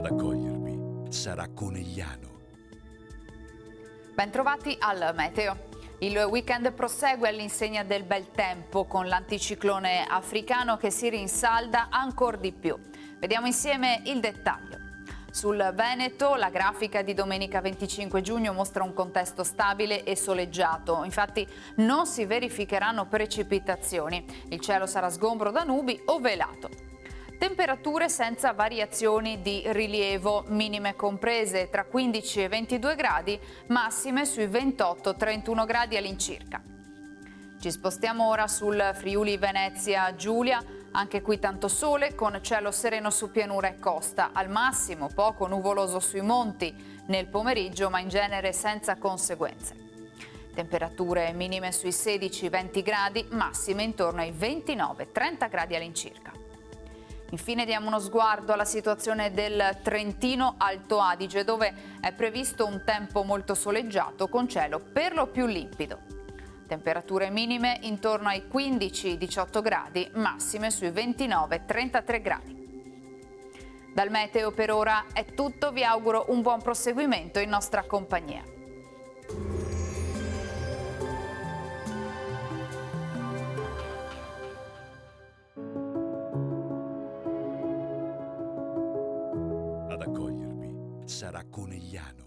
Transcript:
Ad accogliervi sarà Conegliano. Bentrovati al Meteo. Il weekend prosegue all'insegna del bel tempo con l'anticiclone africano che si rinsalda ancora di più. Vediamo insieme il dettaglio. Sul Veneto la grafica di domenica 25 giugno mostra un contesto stabile e soleggiato, infatti non si verificheranno precipitazioni, il cielo sarà sgombro da nubi o velato. Temperature senza variazioni di rilievo, minime comprese tra 15 e 22 gradi, massime sui 28-31 gradi all'incirca. Ci spostiamo ora sul Friuli Venezia Giulia, anche qui tanto sole con cielo sereno su pianura e costa, al massimo poco nuvoloso sui monti nel pomeriggio ma in genere senza conseguenze. Temperature minime sui 16-20 gradi, massime intorno ai 29-30 gradi all'incirca. Infine diamo uno sguardo alla situazione del Trentino Alto Adige, dove è previsto un tempo molto soleggiato con cielo per lo più limpido. Temperature minime intorno ai 15-18 gradi, massime sui 29-33 gradi. Dal meteo per ora è tutto, vi auguro un buon proseguimento in nostra compagnia. Ad accogliervi sarà Conegliano.